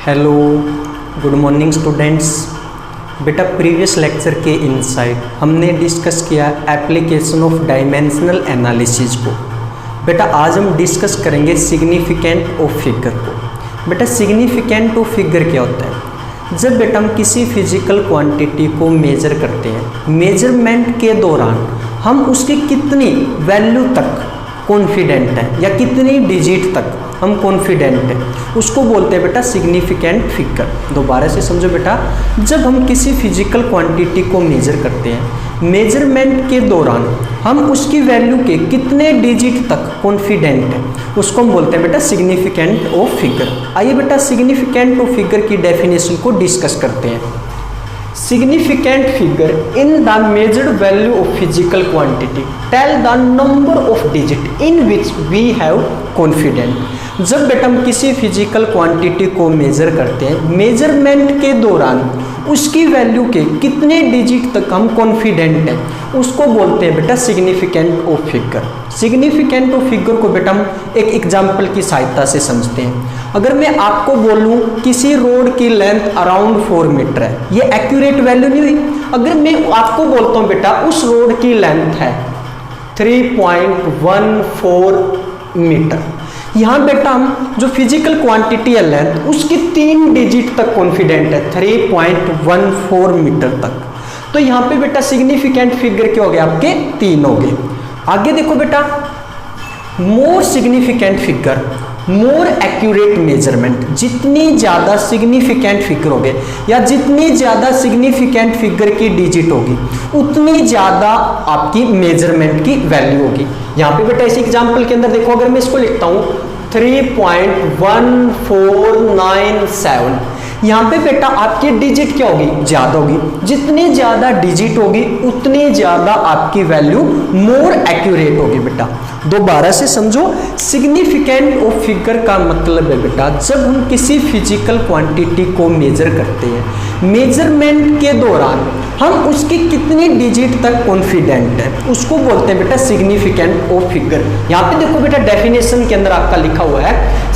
Hello, good morning students. बेटा previous lecture के inside हमने डिस्कस किया एप्लीकेशन ऑफ डायमेंशनल एनालिसिस को। बेटा आज हम डिस्कस करेंगे सिग्निफिकेंट ऑफ फिगर को। बेटा सिग्निफिकेंट ऑफ फिगर क्या होता है? जब बेटा हम किसी फिजिकल क्वांटिटी को मेजर करते हैं, मेजरमेंट के दौरान हम उसकी कितनी वैल्यू तक कॉन्फिडेंट हैं या कितनी डिजिट तक हम कॉन्फिडेंट हैं, उसको बोलते हैं बेटा सिग्निफिकेंट फिगर। दोबारा से समझो बेटा, जब हम किसी फिजिकल क्वांटिटी को मेजर करते हैं, मेजरमेंट के दौरान हम उसकी वैल्यू के कितने डिजिट तक कॉन्फिडेंट हैं, उसको हम बोलते हैं बेटा सिग्निफिकेंट ऑफ फिगर। आइए बेटा सिग्निफिकेंट ऑफ फिगर की डेफिनेशन को डिस्कस करते हैं। Significant figure in the measured value of physical quantity tell the number of digit in which we have confidence। जब बेटा हम किसी फिजिकल क्वांटिटी को मेजर करते हैं, मेजरमेंट के दौरान उसकी वैल्यू के कितने डिजिट तक हम कॉन्फिडेंट हैं, उसको बोलते हैं बेटा significant of figure. Significant of figure को बेटा हम एक एग्जाम्पल की सहायता से समझते हैं। अगर मैं आपको बोलूं किसी रोड की लेंथ अराउंड 4 मीटर है, ये एक्यूरेट वैल्यू नहीं हुई। अगर मैं आपको बोलता हूं बेटा उस रोड की लेंथ है 3.14 मीटर, यहाँ बेटा हम जो फिजिकल क्वांटिटी है लेंथ उसकी 3 डिजिट तक कॉन्फिडेंट है, 3.14 मीटर तक। तो यहाँ पे बेटा सिग्निफिकेंट फिगर क्या हो गया, आपके 3 हो गए। आगे देखो बेटा, मोर सिग्निफिकेंट फिगर मोर एक्यूरेट मेजरमेंट। जितनी ज़्यादा सिग्निफिकेंट फिगर होगी या जितनी ज़्यादा सिग्निफिकेंट फिगर की डिजिट होगी, उतनी ज़्यादा आपकी मेजरमेंट की वैल्यू होगी। यहाँ पे बेटा इस एग्जांपल के अंदर देखो, अगर मैं इसको लिखता हूँ 3.1497, यहाँ पे बेटा आपकी डिजिट क्या होगी, ज़्यादा होगी। जितनी ज़्यादा डिजिट होगी उतनी ज़्यादा आपकी वैल्यू मोर एक्यूरेट होगी। बेटा दोबारा से समझो, सिग्निफिकेंट ऑफ फिगर का मतलब है बेटा जब हम किसी फिजिकल क्वांटिटी को मेजर करते हैं, मेजरमेंट के दौरान हम उसकी कितनी डिजिट तक कॉन्फिडेंट है, उसको बोलते हैं बेटा सिग्निफिकेंट ऑफ फिगर। यहाँ पे देखो बेटा डेफिनेशन के अंदर आपका लिखा हुआ है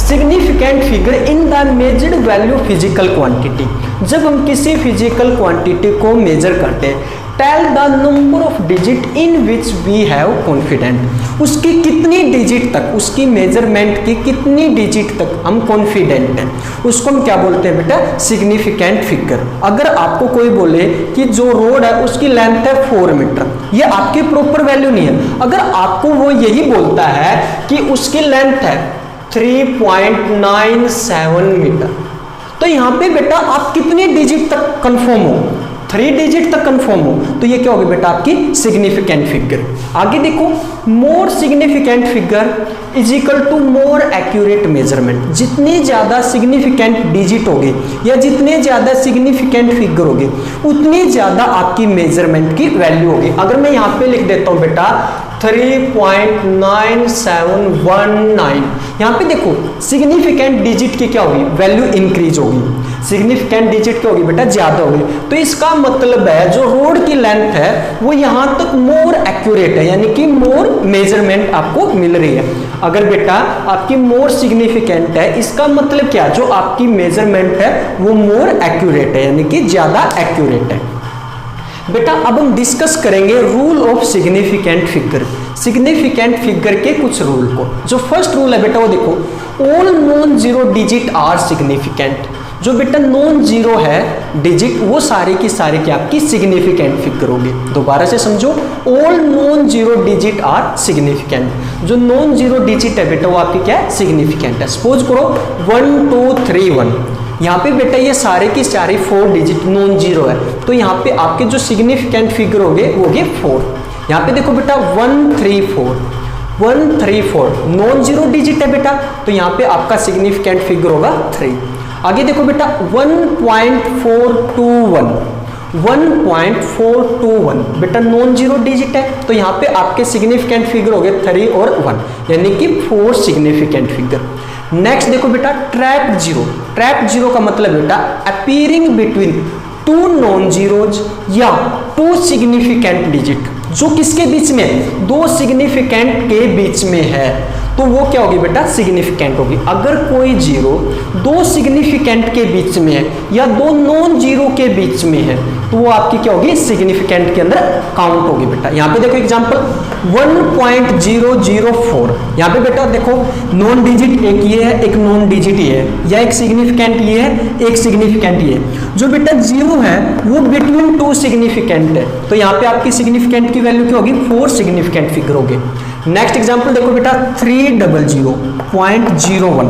significant figure in the measured value physical quantity. जब हम किसी फिजिकल क्वांटिटी को मेजर करते हैं, tell the number of digit in which we have confident, उसकी कितनी डिजिट तक, उसकी मेजरमेंट की कितनी डिजिट तक हम कॉन्फिडेंट हैं, उसको हम क्या बोलते हैं बेटा सिग्निफिकेंट फिगर। अगर आपको कोई बोले कि जो रोड है उसकी लेंथ है 4 मीटर, ये आपकी प्रॉपर वैल्यू नहीं है। अगर आपको वो यही बोलता है कि उसकी लेंथ है 3.97 मीटर, तो यहाँ पे बेटा आप कितनी डिजिट तक कंफर्म हो, 3 डिजिट तक कंफर्म हो, तो ये क्या होगी बेटा आपकी सिग्निफिकेंट फिगर। आगे देखो, more significant figure is equal to more accurate measurement. जितनी ज्यादा सिग्निफिकेंट डिजिट होगी या जितने ज्यादा सिग्निफिकेंट फिगर होगी, उतनी ज्यादा आपकी मेजरमेंट की वैल्यू होगी। अगर मैं यहाँ पे लिख देता हूँ बेटा 3.9719, यहाँ पे देखो सिग्निफिकेंट डिजिट की क्या होगी, वैल्यू इंक्रीज होगी। सिग्निफिकेंट डिजिट क्या होगी बेटा, ज्यादा होगी। तो इसका मतलब है जो रोड की लेंथ है वो यहां तक मोर एक्यूरेट है, यानी कि मोर मेजरमेंट आपको मिल रही है। अगर बेटा आपकी मोर सिग्निफिकेंट है, इसका मतलब क्या, जो आपकी मेजरमेंट है वो मोर एक्यूरेट है, यानी कि ज्यादा एक्यूरेट है। बेटा अब हम डिस्कस करेंगे rule of significant figure. Significant figure के कुछ रूल को। जो फर्स्ट रूल है बेटा वो देखो, all non zero digit are significant. जो बेटा नॉन जीरो है डिजिट, वो सारे की सारे की आपकी सिग्निफिकेंट फिगर होगी। दोबारा से समझो, all non zero digit are significant. जो नॉन जीरो डिजिट है बेटा वो आपकी क्या है, सिग्निफिकेंट है। सपोज करो 1231, यहाँ पे बेटा ये सारे की सारी 4 डिजिट नॉन जीरो है, तो यहाँ पे आपके जो सिग्निफिकेंट फिगर होंगे वो होंगे 4। यहाँ पे देखो बेटा 134 नॉन जीरो डिजिट है बेटा, तो यहाँ पे आपका सिग्निफिकेंट फिगर होगा 3। आगे देखो बेटा 1.421 बेटा नॉन जीरो डिजिट है, तो यहाँ पे आपके सिग्निफिकेंट फिगर हो गए 3 और 1, यानी कि 4 सिग्निफिकेंट फिगर। नेक्स्ट देखो बेटा ट्रैप जीरो का मतलब बेटा अपीयरिंग बिटवीन 2 नॉन जीरोज या 2 सिग्निफिकेंट डिजिट, जो किसके बीच में, 2 सिग्निफिकेंट के बीच में है। तो वो क्या होगी बेटा, सिग्निफिकेंट होगी। अगर कोई जीरो दो सिग्निफिकेंट के बीच में है या दो नॉन जीरो के बीच में है तो वो आपकी क्या होगी, सिग्निफिकेंट के अंदर काउंट होगी बेटा। यहाँ पे देखो एग्जांपल 1.004, यहाँ पे बेटा देखो नॉन डिजिट एक ये है, एक नॉन डिजिट ये है, या एक सिग्निफिकेंट ये है, एक सिग्निफिकेंट ये है। जो बेटा जीरो है वो बिटवीन टू सिग्निफिकेंट है, तो यहाँ पे आपकी सिग्निफिकेंट की वैल्यू क्या होगी, 4 सिग्निफिकेंट फिगर होगी। नेक्स्ट एग्जांपल देखो बेटा 300.01,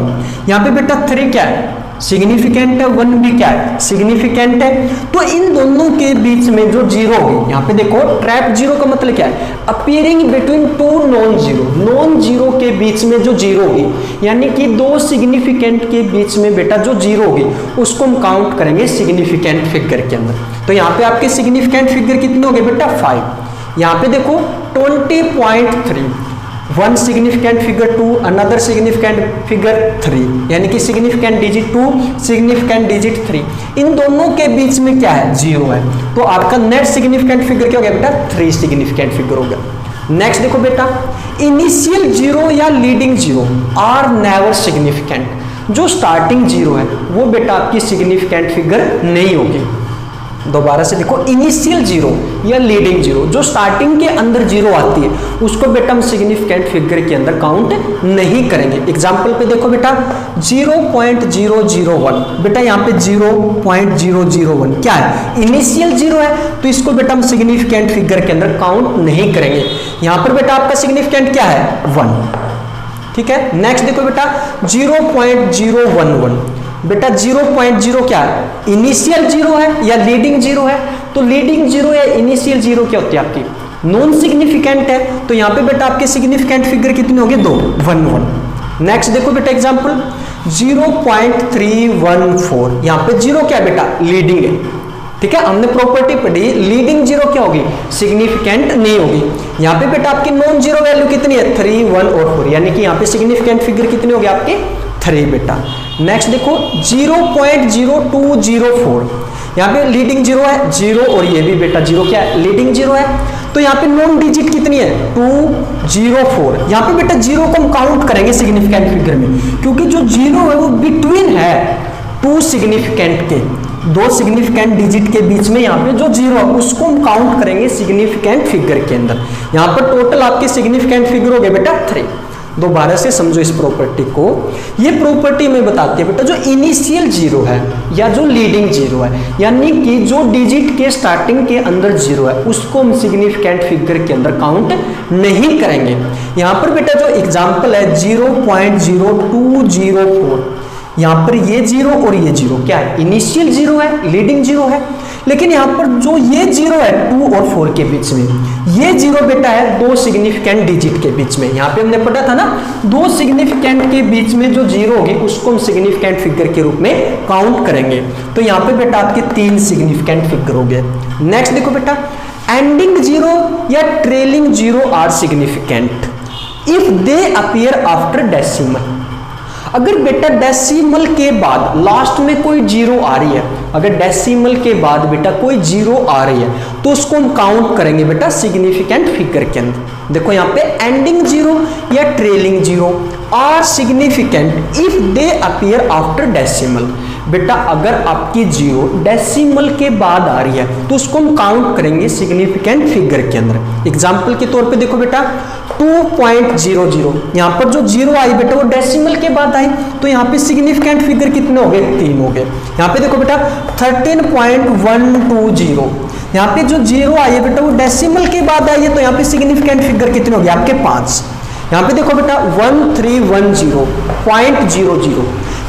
यहाँ पे बेटा 3 क्या है, सिग्निफिकेंट है, 1 भी क्या है, सिग्निफिकेंट है। तो इन दोनों के बीच में जो जीरो होगी, यहाँ पे देखो ट्रैप जीरो का मतलब क्या है, appearing between two non zero, non zero के बीच में जो जीरो होगी, यानी कि दो सिग्निफिकेंट के बीच में बेटा जो जीरो होगी उसको हम काउंट करेंगे सिग्निफिकेंट फिगर के अंदर। तो यहाँ पे आपके सिग्निफिकेंट फिगर कितने हो गए बेटा, 5। यहाँ पे देखो 20.3, one significant figure 2, another significant figure 3, यानी कि सिग्निफिकेंट डिजिट 2, सिग्निफिकेंट डिजिट 3, इन दोनों के बीच में क्या है, जीरो है। तो आपका नेट सिग्निफिकेंट फिगर क्या हो गया बेटा, 3 सिग्निफिकेंट फिगर हो गया। नेक्स्ट देखो बेटा, इनिशियल जीरो या leading zero are never significant. जो स्टार्टिंग जीरो है वो बेटा आपकी सिग्निफिकेंट फिगर नहीं होगी। दोबारा से देखो, इनिशियल जीरो या लीडिंग जीरो, जो स्टार्टिंग के अंदर जीरो आती है उसको बेटा हम सिग्निफिकेंट फिगर के अंदर काउंट नहीं करेंगे। एग्जांपल पे देखो बेटा 0.001, बेटा यहाँ पे 0.001 क्या है, इनिशियल जीरो है, तो इसको बेटा हम सिग्निफिकेंट फिगर के अंदर काउंट नहीं करेंगे। यहाँ पर बेटा आपका सिग्निफिकेंट क्या है, 1, ठीक है। नेक्स्ट देखो बेटा 0.011, बेटा 0.0 क्या है, इनिशियल जीरो है या लीडिंग जीरो है। तो लीडिंग जीरो या इनिशियल जीरो क्या होती है आपकी, नॉन सिग्निफिकेंट है, तो यहाँ पे बेटा आपके सिग्निफिकेंट फिगर कितने हो गए, 2, 1, 1। नेक्स्ट देखो बेटा एग्जांपल 0.314, यहाँ पे जीरो क्या है बेटा, लीडिंग है, ठीक है। हमने प्रॉपर्टी पढ़ी, लीडिंग जीरो क्या होगी, सिग्निफिकेंट नहीं होगी। यहाँ पे बेटा आपकी नॉन जीरो वैल्यू कितनी है, 3, 1 और 4, यानी कि यहाँ पे सिग्निफिकेंट फिगर कितने हो गए आपके, 3 बेटा। नेक्स्ट देखो 0.0204, यहाँ पे लीडिंग जीरो है, जीरो और ये भी बेटा जीरो क्या है, लीडिंग जीरो है। तो यहाँ पे नॉन डिजिट कितनी है, 204, यहाँ पे बेटा जीरो को हम काउंट करेंगे सिग्निफिकेंट फिगर में, क्योंकि जो जीरो है वो बिटवीन है टू सिग्निफिकेंट के, दो सिग्निफिकेंट डिजिट के बीच में यहाँ पे जो जीरो है उसको हम काउंट करेंगे सिग्निफिकेंट फिगर के अंदर। यहाँ पर टोटल आपके सिग्निफिकेंट फिगर हो गए बेटा 3। दोबारा से समझो इस प्रॉपर्टी को, ये प्रॉपर्टी में बताती है बेटा जो इनिशियल जीरो है या जो लीडिंग जीरो है, यानी कि जो डिजिट के स्टार्टिंग के अंदर जीरो है उसको हम सिग्निफिकेंट फिगर के अंदर काउंट नहीं करेंगे। यहाँ पर बेटा जो एग्जांपल है 0.0204, यहाँ पर ये जीरो और ये जीरो क्या है, इनिशियल जीरो है, लीडिंग जीरो है। लेकिन यहाँ पर जो ये जीरो है 2 और 4 के बीच में, ये जीरो बेटा है दो सिग्निफिकेंट डिजिट के बीच में। यहाँ पे हमने पढ़ा था ना, दो सिग्निफिकेंट के बीच में जो जीरो होगी उसको हम सिग्निफिकेंट फिगर के रूप में काउंट करेंगे। तो यहाँ पे बेटा आपके 3 सिग्निफिकेंट फिगर हो गए। नेक्स्ट देखो बेटा, एंडिंग जीरो या trailing zero are significant if they appear after decimal. अगर बेटा डेसिमल के बाद लास्ट में कोई जीरो आ रही है, अगर डेसिमल के बाद बेटा कोई जीरो आ रही है तो उसको हम काउंट करेंगे बेटा सिग्निफिकेंट फिगर के अंदर। देखो यहाँ पे एंडिंग जीरो या trailing zero are significant if they appear after decimal. बेटा अगर आपकी जीरो डेसिमल के बाद आ रही है तो उसको हम काउंट करेंगे सिग्निफिकेंट फिगर के अंदर। एग्जाम्पल के तौर पे देखो बेटा 2.00, यहाँ पर जो जीरो आई बेटा वो डेसिमल के बाद आई, तो यहाँ पे सिग्निफिकेंट फिगर कितने हो गए, 3 हो गए। यहाँ पे देखो बेटा 13.120, यहाँ पे जो जीरो आई है बेटा वो डेसिमल के बाद आई है, तो यहाँ पे सिग्निफिकेंट फिगर कितने हो गए आपके 5। यहाँ पे देखो बेटा 1310.00,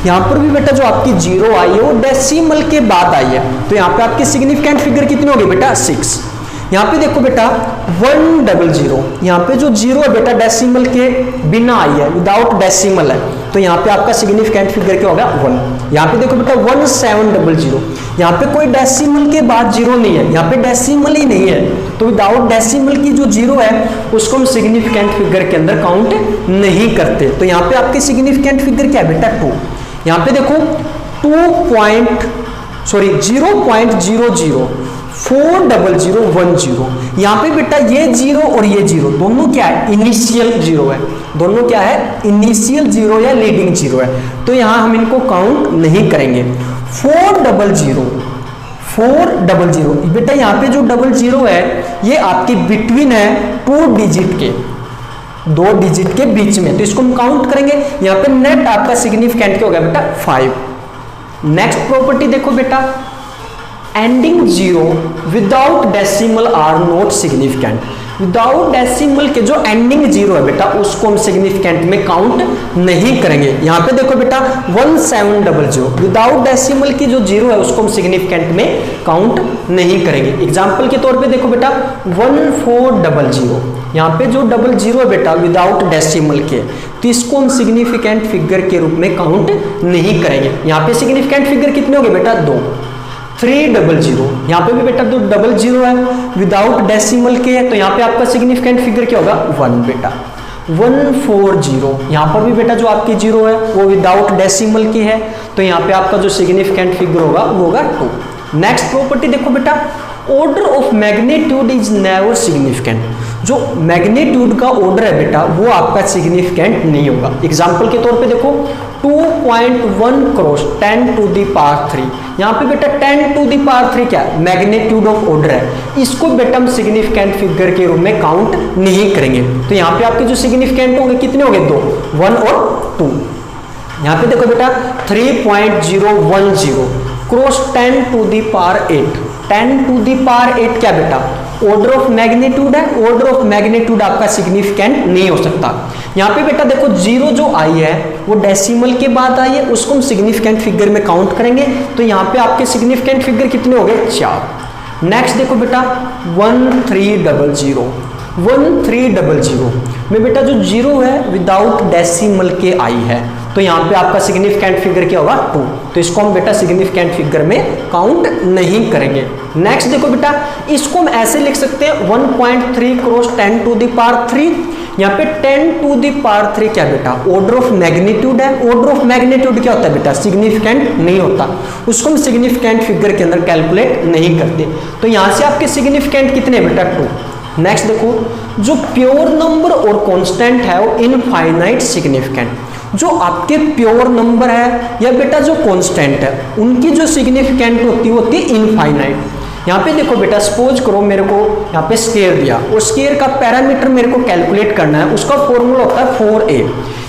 यहाँ पर भी बेटा जो आपकी जीरो आई है वो डेसिमल के बाद आई है, तो यहाँ पे आपके सिग्निफिकेंट फिगर कितने हो गए बेटा 6। यहाँ पे देखो बेटा 100, यहाँ पे जो जीरो है बेटा डेसिमल के बिना आई है, विदाउट डेसिमल है, तो यहाँ पे आपका सिग्निफिकेंट फिगर क्या होगा 1। यहाँ पे देखो बेटा 1700, यहाँ पे कोई डेसिमल के बाद जीरो नहीं है, यहाँ पे डेसिमल ही नहीं है, तो विदाउट डेसिमल की जो जीरो है उसको हम सिग्निफिकेंट फिगर के अंदर काउंट नहीं करते। तो यहाँ पे आपके सिग्निफिकेंट फिगर क्या है बेटा 2। यहाँ पे देखो 0.00 40010। यहाँ पे बेटा ये जीरो और ये जीरो दोनों क्या है, इनिशियल जीरो है, दोनों क्या है, इनिशियल जीरो या लीडिंग जीरो है, तो यहाँ हम इनको काउंट नहीं करेंगे। 400 बेटा यहाँ पे जो 00 है ये आपकी बिटवीन है 2 डिजिट के, 2 डिजिट के बीच में, तो इसको हम काउंट करेंगे। यहाँ पे नेट आपका सिग्निफिकेंट क्या हो गया बेटा, 5। नेक्स्ट प्रॉपर्टी देखो बेटा, ending zero without decimal are not significant. Without decimal के जो एंडिंग जीरो है बेटा उसको हम सिग्निफिकेंट में काउंट नहीं करेंगे। यहाँ पे देखो बेटा 1700 विदाउट डेसिमल की जो जीरो है उसको हम सिग्निफिकेंट में काउंट नहीं करेंगे। एग्जाम्पल के तौर पे देखो बेटा 1400, यहाँ पे जो 00 है बेटा विदाउट डेसिमल के, तो इसको हम सिग्निफिकेंट फिगर के रूप में काउंट नहीं करेंगे। यहाँ पे सिग्निफिकेंट फिगर कितने हो गए बेटा, 2। 300, यहाँ पे भी बेटा जो 00 है विदाउट डेसिमल के है, तो यहाँ पे आपका सिग्निफिकेंट फिगर क्या होगा, 1 बेटा। 140, यहाँ पर भी बेटा जो आपकी जीरो है वो विदाउट डेसिमल की है, तो यहाँ पे आपका जो सिग्निफिकेंट फिगर होगा वो होगा 2। नेक्स्ट प्रॉपर्टी देखो बेटा, order of magnitude is never significant. जो मैग्नीट्यूड का ऑर्डर है बेटा वो आपका सिग्निफिकेंट नहीं होगा। एग्जाम्पल के तौर पे देखो 2.1 क्रॉस 10 to the power 3, यहाँ पे बेटा 10 to the power 3 क्या है, मैग्नीट्यूड ऑफ ऑर्डर है, इसको बेटा हम सिग्निफिकेंट फिगर के रूप में काउंट नहीं करेंगे। तो यहाँ पे आपके जो सिग्निफिकेंट होंगे कितने होंगे, 2, 1 और 2। यहाँ पे देखो बेटा 3.010 cross 10 to the power 8, 10 to the power 8 क्या बेटा, ऑर्डर ऑफ मैग्नीट्यूड है, ऑर्डर ऑफ मैग्नीट्यूड आपका सिग्निफिकेंट नहीं हो सकता। यहाँ पे बेटा देखो जीरो जो आई है वो डेसिमल के बाद आई है, उसको हम सिग्निफिकेंट फिगर में काउंट करेंगे, तो यहाँ पे आपके सिग्निफिकेंट फिगर कितने हो गए, 4। नेक्स्ट देखो बेटा 1300 में बेटा जो जीरो है विदाउट डेसिमल के आई है, तो यहाँ पे आपका सिग्निफिकेंट फिगर क्या होगा, 2, तो इसको हम बेटा सिग्निफिकेंट फिगर में काउंट नहीं करेंगे। नेक्स्ट देखो बेटा इसको हम ऐसे लिख सकते हैं 1.3 क्रॉस 10 to the power 3, यहाँ पे 10 to the power 3 क्या बेटा, ऑर्डर ऑफ मैग्नीट्यूड है, ऑर्डर ऑफ मैग्नीट्यूड क्या होता है बेटा, सिग्निफिकेंट नहीं होता, उसको हम सिग्निफिकेंट फिगर के अंदर कैलकुलेट नहीं करते, तो यहाँ से आपके सिग्निफिकेंट कितने बेटा, 2। नेक्स्ट देखो जो प्योर नंबर और कांस्टेंट है वो इनफाइनाइट सिग्निफिकेंट। जो आपके प्योर नंबर है या बेटा जो कांस्टेंट है उनकी जो सिग्निफिकेंट होती है इनफाइनाइट। यहाँ पे देखो बेटा सपोज करो मेरे को यहाँ पे स्केयर दिया और स्केयर का पैरामीटर मेरे को कैलकुलेट करना है, उसका फॉर्मूला होता है 4a।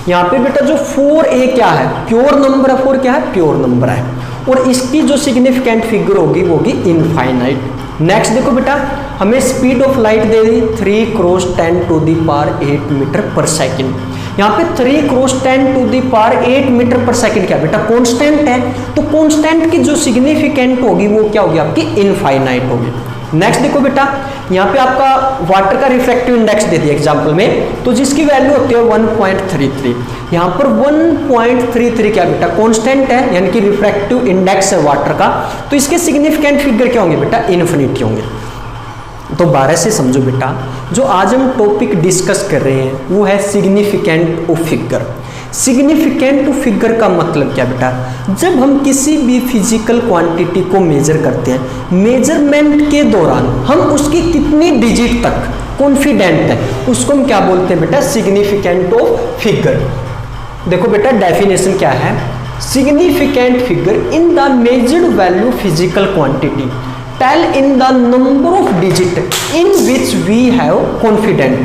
यहाँ पे बेटा जो 4a क्या है, प्योर नंबर है, 4 क्या है, प्योर नंबर है, और इसकी जो सिग्निफिकेंट फिगर होगी वो होगी इनफाइनाइट। नेक्स्ट देखो बेटा हमें स्पीड ऑफ लाइट दे दी 3 cross 10 to the power 8 metre per second. यहाँ पे 3 cross 10 to the power 8 metre per second क्या बेटा, कांस्टेंट है, तो कांस्टेंट की जो सिग्निफिकेंट होगी वो क्या होगी आपकी, इनफाइनाइट होगी। नेक्स्ट देखो बेटा यहाँ पे आपका वाटर का रिफ्रैक्टिव इंडेक्स दे दिया एग्जाम्पल में, तो जिसकी वैल्यू होती है 1.33। यहाँ पर 1.33 क्या बेटा, कांस्टेंट है, यानी कि रिफ्रैक्टिव इंडेक्स है वाटर का, तो इसके सिग्निफिकेंट फिगर क्या होंगे बेटा, इन्फिनिटी होंगे। तो 12 से समझो बेटा जो आज हम टॉपिक डिस्कस कर रहे हैं वो है significant of figure. Significant of figure का मतलब क्या बेटा, जब हम किसी भी फिजिकल क्वांटिटी को मेजर करते हैं, मेजरमेंट के दौरान हम उसकी कितनी डिजिट तक कॉन्फिडेंट है उसको हम क्या बोलते हैं बेटा, सिग्निफिकेंट ऑफ फिगर। देखो बेटा डेफिनेशन क्या है, significant figure in the measured value physical quantity tell in the number of digit in which we have confident.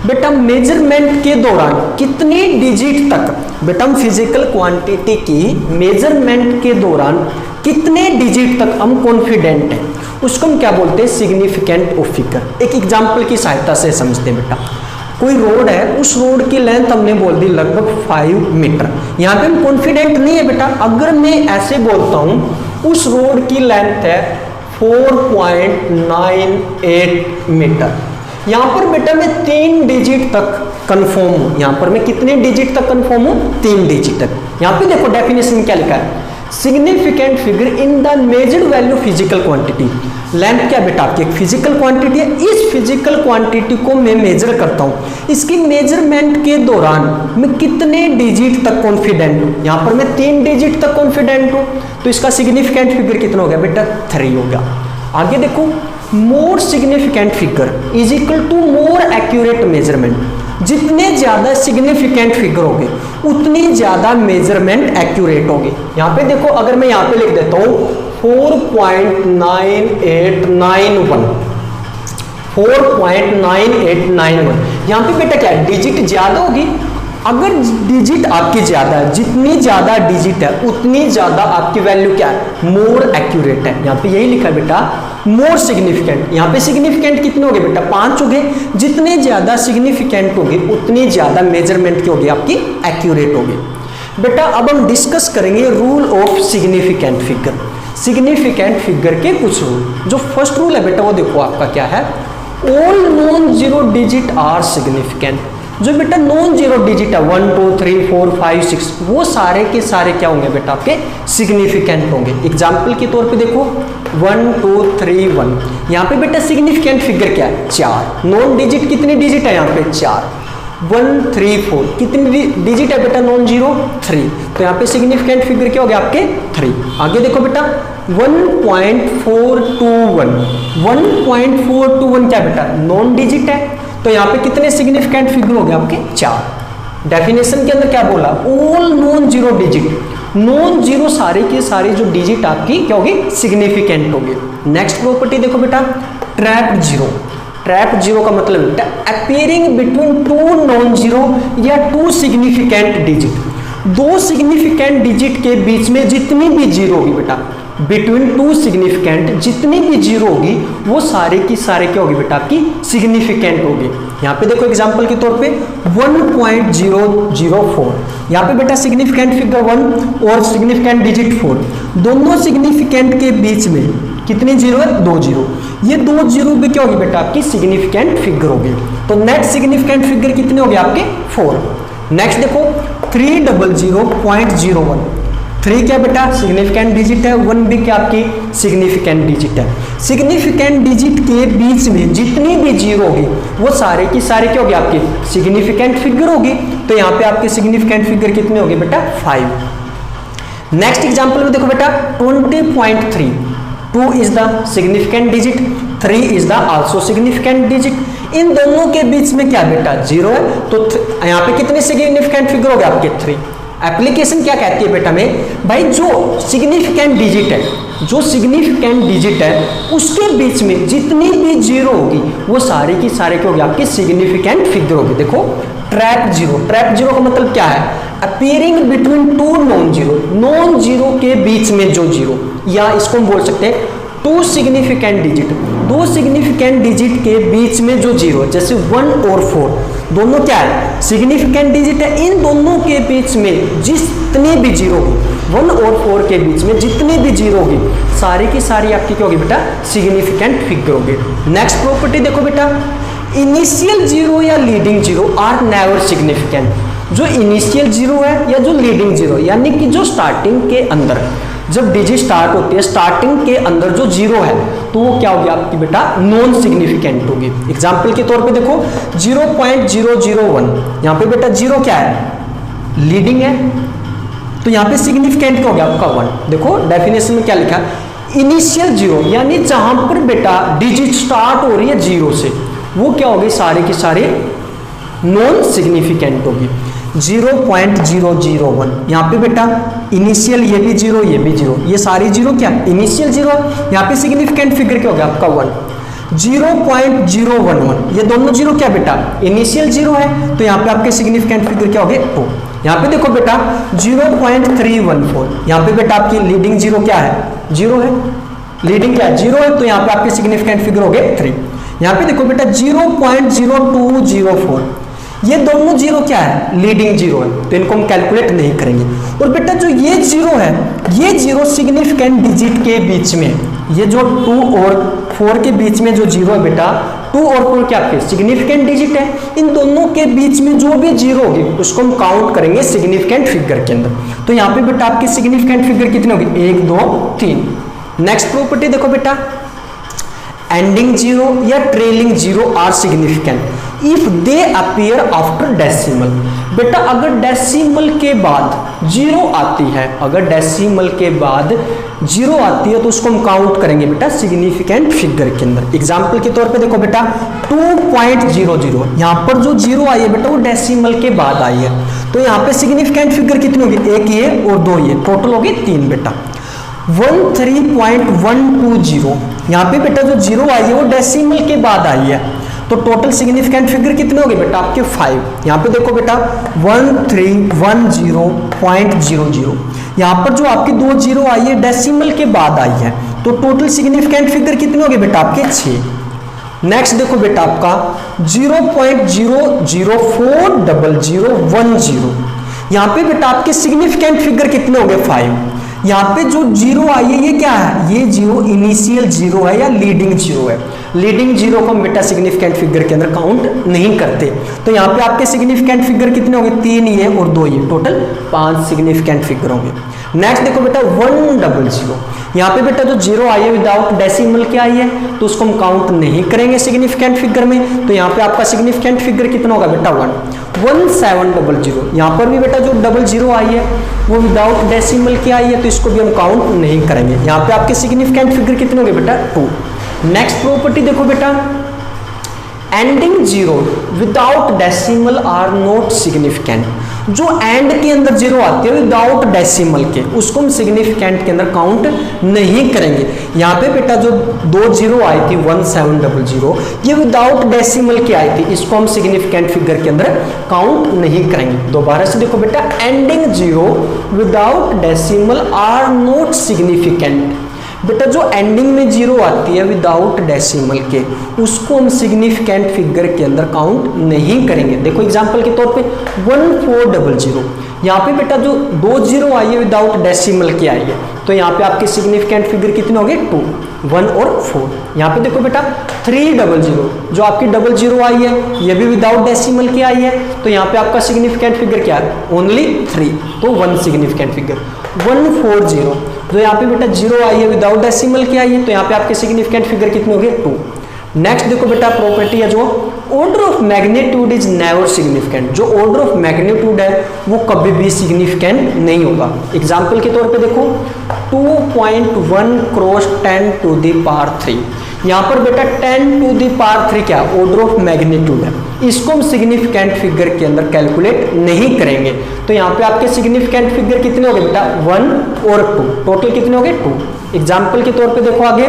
बेटा मेजरमेंट के दौरान कितनी डिजिट तक, बेटा हम फिजिकल क्वांटिटी की मेजरमेंट के दौरान कितने डिजिट तक हम कॉन्फिडेंट हैं उसको हम क्या बोलते हैं, सिग्निफिकेंट ऑफ फिगर। एक एग्जांपल की सहायता से समझते हैं बेटा, कोई रोड है, उस रोड की लेंथ हमने बोल दी लगभग 5 मीटर। यहाँ पे हम कॉन्फिडेंट नहीं है बेटा, अगर मैं ऐसे बोलता हूँ उस रोड की लेंथ है 4.98 मीटर, यहाँ पर बेटा मैं 3 डिजिट तक कंफर्म हूँ। यहाँ पर मैं कितने डिजिट तक कंफर्म हूँ, 3 डिजिट तक। यहाँ पे देखो डेफिनेशन क्या लिखा है, significant figure in the measured value physical quantity. Length क्या बेटा आपकी एक फिजिकल क्वांटिटी है, इस फिजिकल क्वांटिटी को मैं मेजर करता हूँ, इसकी मेजरमेंट के दौरान मैं कितने डिजिट तक कॉन्फिडेंट हूँ। यहाँ पर मैं 3 डिजिट तक कॉन्फिडेंट हूँ, तो इसका सिग्निफिकेंट फिगर कितना हो गया बेटा, 3 हो गया। आगे देखो, more significant figure is equal to more accurate measurement. जितने ज्यादा सिग्निफिकेंट फिगर होंगे उतनी ज्यादा मेजरमेंट एक्यूरेट होगी। यहाँ पे देखो, अगर मैं यहाँ पे लिख देता हूँ 4.9891, 4.9891, यहाँ पे बेटा क्या है, डिजिट ज्यादा होगी। अगर डिजिट आपकी ज्यादा है, जितनी ज्यादा डिजिट है उतनी ज्यादा आपकी वैल्यू क्या है, मोर एक्यूरेट है। यहाँ पे यही लिखा है बेटा, मोर सिग्निफिकेंट। यहाँ पे सिग्निफिकेंट कितने हो गए बेटा, 5 हो गए। जितने ज्यादा सिग्निफिकेंट होगी उतनी ज्यादा मेजरमेंट की होगी, आपकी एक्यूरेट होगी। बेटा अब हम डिस्कस करेंगे rule of significant figure. Significant figure के कुछ रूल। जो फर्स्ट रूल है बेटा वो देखो आपका क्या है, all non zero digit are significant. जो बेटा नॉन जीरो डिजिट है 1 2 3 4 5 6, वो सारे के सारे क्या होंगे बेटा, आपके सिग्निफिकेंट होंगे। एग्जाम्पल के तौर पे देखो 1 2 3 1, यहाँ पे बेटा सिग्निफिकेंट फिगर क्या है, 4। नॉन डिजिट कितनी डिजिट है यहाँ पे, 4। 1 3 4 कितनी डिजिट है बेटा, नॉन जीरो 3, तो यहाँ पे सिग्निफिकेंट फिगर क्या हो गया आपके 3। आगे देखो बेटा 1.421, 1.421 क्या बेटा, नॉन डिजिट है, तो यहाँ पे कितने सिग्निफिकेंट फिगर हो गए आपके, 4। डेफिनेशन के अंदर क्या बोला, all non zero digit, non zero सारे की सारी जो डिजिट आपकी क्या होगी, सिग्निफिकेंट होगी। नेक्स्ट प्रॉपर्टी देखो बेटा, ट्रैप्ड जीरो। ट्रैप्ड जीरो का मतलब बेटा appearing between two non zero या टू सिग्निफिकेंट डिजिट। दो सिग्निफिकेंट डिजिट के बीच में जितनी भी जीरो होगी बेटा, बिटवीन टू सिग्निफिकेंट जितनी भी जीरो होगी वो सारे की सारे क्या होगी बेटा, आपकी सिग्निफिकेंट होगी। यहाँ पे देखो एग्जांपल के तौर पे 1.004, यहाँ पे बेटा सिग्निफिकेंट फिगर 1 और सिग्निफिकेंट डिजिट 4, दोनों सिग्निफिकेंट के बीच में कितनी जीरो है, 2 जीरो। ये 2 जीरो भी क्या होगी बेटा, आपकी सिग्निफिकेंट फिगर होगी। तो नेक्स्ट सिग्निफिकेंट फिगर कितने हो गए आपके, 4। नेक्स्ट देखो 300.01, 3 क्या बेटा सिग्निफिकेंट डिजिट है, 1 भी क्या आपकी सिग्निफिकेंट डिजिट है। सिग्निफिकेंट डिजिट के बीच में जितनी भी जीरो होगी वो सारे की सारे क्या होगी, आपकी सिग्निफिकेंट फिगर होगी। तो यहाँ पे आपके सिग्निफिकेंट फिगर कितने होगी बेटा, 5। नेक्स्ट एग्जांपल में देखो बेटा 20.3, 2 is the significant digit, 3 is the also significant digit. इन दोनों के बीच में क्या बेटा, जीरो है, तो यहाँ पे कितने सिग्निफिकेंट फिगर हो गए आपके, 3। एप्लीकेशन क्या कहती है बेटा में, भाई जो सिग्निफिकेंट डिजिट है, जो सिग्निफिकेंट डिजिट है उसके बीच में जितनी भी जीरो होगी वो सारे की सारे क्या होगी, आपकी सिग्निफिकेंट फिगर होगी। देखो ट्रैप जीरो, ट्रैप जीरो का मतलब क्या है, appearing between two non zero, non zero के बीच में जो जीरो, या इसको हम बोल सकते हैं टू सिग्निफिकेंट डिजिट, दो सिग्निफिकेंट डिजिट के बीच में जो जीरो, जैसे 1 और 4 दोनों क्या है, सिग्निफिकेंट डिजिट है। इन दोनों के बीच में जितनी भी जीरो होगी, 1 और 4 के बीच में जितनी भी जीरो होगी सारी की सारी आपकी क्या होगी बेटा, सिग्निफिकेंट फिगर होगी। नेक्स्ट प्रॉपर्टी देखो बेटा, इनिशियल जीरो या leading zero are never significant. जो इनिशियल जीरो है या जो लीडिंग जीरो, यानी कि जो स्टार्टिंग के अंदर जब डिजिट स्टार्ट होती है, स्टार्टिंग के अंदर जो जीरो है तो वो क्या होगी आपकी बेटा, नॉन सिग्निफिकेंट होगी। एग्जांपल के तौर पे देखो 0.001, यहाँ पे बेटा जीरो क्या है, लीडिंग है, तो यहाँ पे सिग्निफिकेंट क्या हो गया आपका 1। देखो डेफिनेशन में क्या लिखा, इनिशियल जीरो यानी जहां पर बेटा डिजिट स्टार्ट हो रही है जीरो से, वो क्या होगी, सारे की सारे नॉन सिग्निफिकेंट होगी। 0.001, यहाँ पे बेटा इनिशियल ये भी जीरो, ये भी जीरो, ये सारी जीरो क्या इनिशियल जीरो, यहाँ पे सिग्निफिकेंट फिगर क्या हो गया आपका 1। 0.011, ये दोनों जीरो क्या बेटा, इनिशियल जीरो है, तो यहाँ पे आपके सिग्निफिकेंट फिगर क्या हो गए 2। यहाँ पे देखो बेटा 0.314, यहाँ पे बेटा आपकी लीडिंग जीरो क्या है, जीरो है, लीडिंग क्या है, जीरो है, तो यहाँ पे आपके सिग्निफिकेंट फिगर हो गए 3। यहाँ पे देखो बेटा 0.0204, ये दोनों जीरो क्या है, लीडिंग जीरो है, तो इनको हम कैलकुलेट नहीं करेंगे। और बेटा जो ये जीरो है, ये जीरो सिग्निफिकेंट डिजिट के बीच में, ये जो 2 और 4 के बीच में जो जीरो है बेटा, 2 और 4 क्या आपके सिग्निफिकेंट डिजिट है, इन दोनों के बीच में जो भी जीरो होगी उसको हम काउंट करेंगे सिग्निफिकेंट फिगर के अंदर। तो यहाँ पे बेटा आपकी सिग्निफिकेंट फिगर कितनी होगी, 1 2 3। नेक्स्ट प्रॉपर्टी देखो बेटा, एंडिंग जीरो या trailing zero are significant if they appear after decimal. बेटा अगर डेसिमल के बाद जीरो आती है, अगर डेसिमल के बाद जीरो आती है तो उसको हम काउंट करेंगे बेटा सिग्निफिकेंट फिगर के अंदर। एग्जाम्पल के तौर पे देखो बेटा 2.00, यहाँ पर जो जीरो आई है बेटा वो डेसिमल के बाद आई है, तो यहाँ पे सिग्निफिकेंट फिगर कितनी होगी, एक ये और दो ये, टोटल होगी 3 बेटा। 13.120, यहाँ पे बेटा जो जीरो आई है वो डेसिमल के बाद आई है, तो टोटल सिग्निफिकेंट फिगर कितने हो गए बेटा आपके 5। यहाँ पे देखो बेटा 1310.00, यहाँ पर जो आपकी 2 जीरो आई है डेसिमल के बाद आई है, तो टोटल सिग्निफिकेंट फिगर कितने हो गए बेटा आपके 6। नेक्स्ट देखो बेटा आपका 0.0040010, यहाँ पे बेटा आपके सिग्निफिकेंट फिगर कितने हो गए 5। यहाँ पे जो जीरो आई है ये क्या है, ये जीरो इनिशियल जीरो है या लीडिंग जीरो है। लीडिंग जीरो को हम बेटा सिग्निफिकेंट फिगर के अंदर काउंट नहीं करते, तो यहाँ पे आपके सिग्निफिकेंट फिगर कितने होंगे, 3 ये और 2 ये, टोटल 5 सिग्निफिकेंट फिगर होंगे। नेक्स्ट देखो बेटा 100, यहाँ पे बेटा जो जीरो आई है विदाउट डेसिमल क्या आई है, तो उसको हम काउंट नहीं करेंगे सिग्निफिकेंट फिगर में, तो यहाँ पे आपका सिग्निफिकेंट फिगर कितना होगा बेटा 1। 1700, यहाँ पर भी बेटा जो 00 आई है वो विदाउट डेसिमल क्या आई है, तो इसको भी हम काउंट नहीं करेंगे। यहाँ पे आपके सिग्निफिकेंट फिगर कितने होंगे बेटा 2। नेक्स्ट प्रॉपर्टी देखो बेटा ending zero without decimal are not significant, जो एंड के अंदर जीरो आती है विदाउट डेसिमल के, उसको हम सिग्निफिकेंट के अंदर काउंट नहीं करेंगे। यहाँ पे बेटा जो 2 जीरो आई थी 1700, ये विदाउट डेसिमल की आई थी, इसको हम सिग्निफिकेंट फिगर के अंदर काउंट नहीं करेंगे। दोबारा से देखो बेटा ending zero without decimal are not significant, बेटा जो एंडिंग में जीरो आती है विदाउट डेसिमल के, उसको हम सिग्निफिकेंट फिगर के अंदर काउंट नहीं करेंगे। देखो एग्जांपल के तौर पे 1400, यहाँ पे बेटा जो 2 जीरो आई है विदाउट डेसिमल की आई है, तो यहाँ पे आपके सिग्निफिकेंट फिगर कितने हो गए 2, 1 और 4। यहाँ पे देखो बेटा 300, जो आपकी 00 आई है ये भी विदाउट डेसिमल की आई है, तो यहाँ पे आपका सिग्निफिकेंट फिगर क्या है, ओनली 3, तो 1 सिग्निफिकेंट फिगर। 140, जो यहाँ पे बेटा जीरो आई है विदाउट डेसिमल की आई है, तो यहाँ पे आपके सिग्निफिकेंट फिगर कितने हो गए 2। नेक्स्ट देखो बेटा प्रॉपर्टी है जो order of magnitude is never significant, जो ऑर्डर ऑफ मैग्नीट्यूड है वो कभी भी सिग्निफिकेंट नहीं होगा। एग्जांपल के तौर पे देखो 2.1 क्रॉस 10 टू द पावर 3, यहाँ पर बेटा 10 टू द पावर 3 क्या ऑर्डर ऑफ मैग्नीट्यूड है, इसको हम सिग्निफिकेंट फिगर के अंदर कैलकुलेट नहीं करेंगे, तो यहाँ पे आपके सिग्निफिकेंट फिगर कितने हो गए बेटा 1 और 2, टोटल कितने हो गए 2। एग्जाम्पल के तौर पे देखो आगे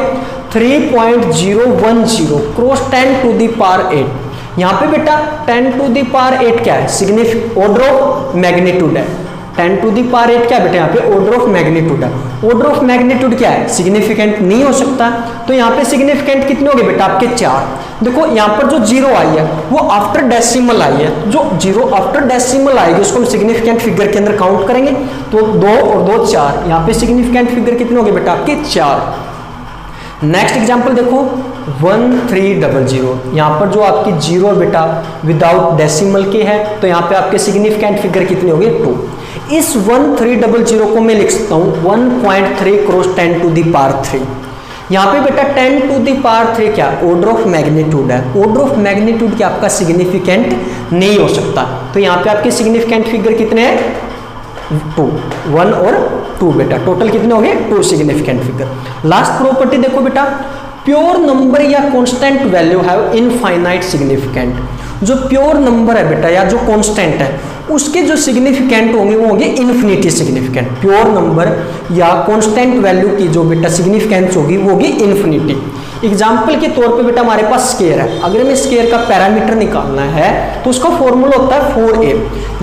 3.010 क्रॉस 10 टू द पावर 8, यहाँ पे बेटा 10 टू द पावर 8 क्या है, सिग्निफिकेंट ऑर्डर ऑफ मैग्नीट्यूड है। 10 टू दी पावर 8 क्या है बेटा, यहाँ पे ऑर्डर ऑफ मैग्नीट्यूड है। ऑर्डर ऑफ मैग्नीट्यूड क्या है, सिग्निफिकेंट नहीं हो सकता, तो यहाँ पे सिग्निफिकेंट कितने हो गए बेटा आपके 4। देखो यहाँ पर जो जीरो आई है वो आफ्टर डेसिमल आई है, जो जीरो आफ्टर डेसिमल आएगी उसको हम सिग्निफिकेंट फिगर के अंदर काउंट करेंगे, तो 2 और 2 4, यहाँ पे सिग्निफिकेंट फिगर कितने हो गए बेटा आपके 4। नेक्स्ट एग्जांपल देखो 1300, यहाँ पर जो आपकी जीरो बेटा विदाउट डेसिमल के है, तो यहाँ पे आपके सिग्निफिकेंट फिगर कितने हो गए 2। इस 1300 को मैं लिख सकता हूँ 1.3 क्रॉस 10 टू दी पावर 3, यहाँ पे बेटा 10 टू दी पावर 3 क्या ऑर्डर ऑफ मैग्नीट्यूड है, ऑर्डर ऑफ मैग्नीट्यूड क्या आपका सिग्निफिकेंट नहीं हो सकता, तो यहाँ पे आपके सिग्निफिकेंट फिगर कितने हैं 2, 1 और 2 बेटा, टोटल कितने हो गए 2 सिग्निफिकेंट फिगर। लास्ट प्रॉपर्टी देखो बेटा प्योर नंबर या constant value have infinite significant, जो प्योर नंबर है बेटा या जो कांस्टेंट है उसके जो सिग्निफिकेंट होंगे वो होंगे इन्फिनिटी सिग्निफिकेंट। प्योर नंबर या कांस्टेंट वैल्यू की जो बेटा सिग्निफिकेंस होगी वो होगी इन्फिनिटी। एग्जाम्पल के तौर पे बेटा हमारे पास स्केयर है, अगर हमें स्केयर का पैरामीटर निकालना है तो उसका फॉर्मूला होता है 4a।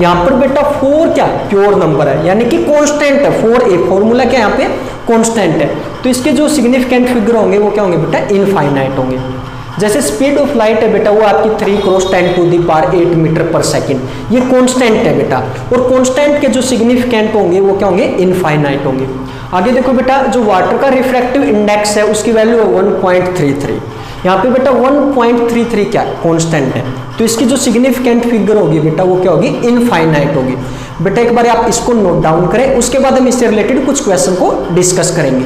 यहाँ पर बेटा 4 क्या प्योर नंबर है यानी कि कांस्टेंट है, 4a फॉर्मूला क्या यहाँ पे कांस्टेंट है, तो इसके जो सिग्निफिकेंट फिगर होंगे वो क्या होंगे बेटा इनफाइनाइट होंगे। जैसे स्पीड ऑफ लाइट है बेटा वो आपकी 3 cross 10 to the power 8 metre per second, ये कांस्टेंट है बेटा, और कांस्टेंट के जो सिग्निफिकेंट होंगे वो क्या होंगे इनफाइनाइट होंगे। आगे देखो बेटा जो वाटर का रिफ्रैक्टिव इंडेक्स है उसकी वैल्यू है 1.33, यहाँ पे बेटा 1.33 क्या कांस्टेंट है, तो इसकी जो सिग्निफिकेंट फिगर होगी बेटा वो क्या होगी इनफाइनाइट होगी। बेटा एक बार आप इसको नोट डाउन करें, उसके बाद हम इससे रिलेटेड कुछ क्वेश्चन को डिस्कस करेंगे।